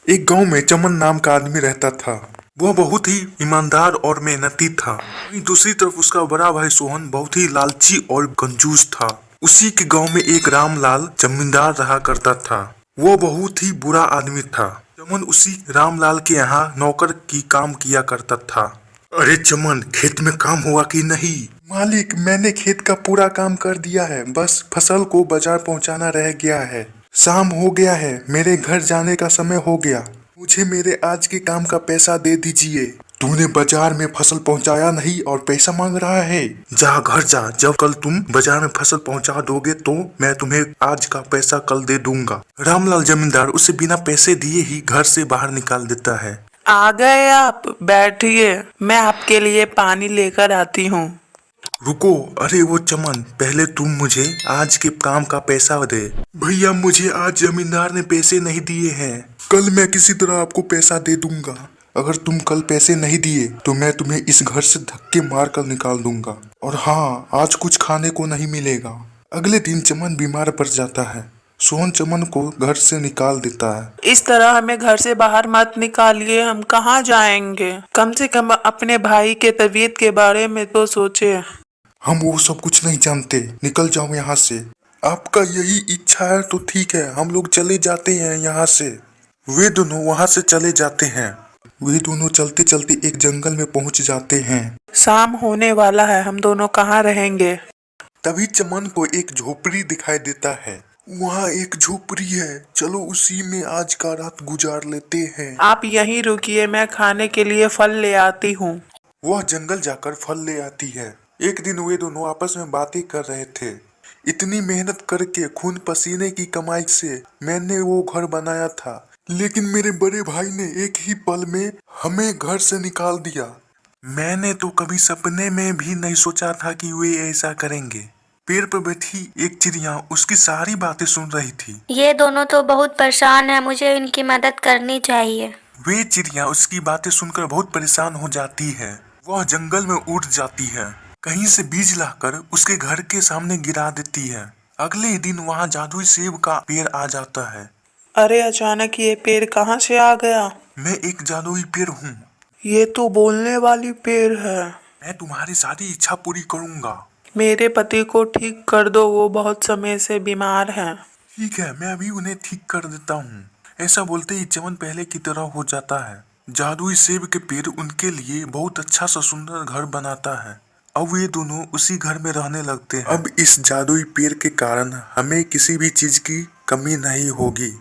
एक गांव में चमन नाम का आदमी रहता था। वह बहुत ही ईमानदार और मेहनती था। वहीं दूसरी तरफ उसका बड़ा भाई सोहन बहुत ही लालची और कंजूस था। उसी के गांव में एक रामलाल जमींदार रहा करता था। वह बहुत ही बुरा आदमी था। चमन उसी रामलाल के यहाँ नौकर की काम किया करता था। अरे चमन, खेत में काम हुआ कि नहीं? मालिक, मैंने खेत का पूरा काम कर दिया है, बस फसल को बाजार पहुंचाना रह गया है। शाम हो गया है, मेरे घर जाने का समय हो गया। मुझे मेरे आज के काम का पैसा दे दीजिए। तूने बाजार में फसल पहुंचाया नहीं और पैसा मांग रहा है? जा घर जा, जब कल तुम बाजार में फसल पहुंचा दोगे तो मैं तुम्हें आज का पैसा कल दे दूंगा। रामलाल जमींदार उसे बिना पैसे दिए ही घर से बाहर निकाल देता है। आ गए आप, बैठिए, मैं आपके लिए पानी लेकर आती हूँ। रुको, अरे वो चमन, पहले तुम मुझे आज के काम का पैसा दे। भैया, मुझे आज जमींदार ने पैसे नहीं दिए हैं। कल मैं किसी तरह आपको पैसा दे दूंगा। अगर तुम कल पैसे नहीं दिए तो मैं तुम्हें इस घर से धक्के मार कर निकाल दूंगा। और हाँ, आज कुछ खाने को नहीं मिलेगा। अगले दिन चमन बीमार पड़ जाता है। सोहन चमन को घर से निकाल देता है। इस तरह हमें घर से बाहर मत निकालिए, हम कहाँ जाएंगे? कम से कम अपने भाई के तबीयत के बारे में तो सोचे। हम वो सब कुछ नहीं जानते, निकल जाओ यहाँ से। आपका यही इच्छा है तो ठीक है, हम लोग चले जाते हैं यहाँ से। वे दोनों वहाँ से चले जाते हैं। वे दोनों चलते चलते एक जंगल में पहुँच जाते हैं। शाम होने वाला है, हम दोनों कहाँ रहेंगे? तभी चमन को एक झोपड़ी दिखाई देता है। वहाँ एक झोपड़ी है, चलो उसी में आज का रात गुजार लेते हैं। आप यहीं रुकिए, मैं खाने के लिए फल ले आती हूँ। वह जंगल जाकर फल ले आती है। एक दिन वे दोनों आपस में बातें कर रहे थे। इतनी मेहनत करके खून पसीने की कमाई से मैंने वो घर बनाया था, लेकिन मेरे बड़े भाई ने एक ही पल में हमें घर से निकाल दिया। मैंने तो कभी सपने में भी नहीं सोचा था कि वे ऐसा करेंगे। पेड़ पर बैठी एक चिड़िया उसकी सारी बातें सुन रही थी। ये दोनों तो बहुत परेशान है, मुझे इनकी मदद करनी चाहिए। वे चिड़िया उसकी बातें सुनकर बहुत परेशान हो जाती है। वह जंगल में उड़ जाती है, कहीं से बीज लाकर उसके घर के सामने गिरा देती है। अगले ही दिन वहाँ जादुई सेब का पेड़ आ जाता है। अरे अचानक ये पेड़ कहाँ से आ गया? मैं एक जादुई पेड़ हूँ। ये तो बोलने वाली पेड़ है। मैं तुम्हारी सारी इच्छा पूरी करूँगा। मेरे पति को ठीक कर दो, वो बहुत समय से बीमार हैं। ठीक है, मैं अभी उन्हें ठीक कर देता हूँ। ऐसा बोलते ही चमन पहले की तरह हो जाता है। जादुई सेब के पेड़ उनके लिए बहुत अच्छा सा सुंदर घर बनाता है। अब वे दोनों उसी घर में रहने लगते हैं। अब इस जादुई पेड़ के कारण हमें किसी भी चीज की कमी नहीं होगी।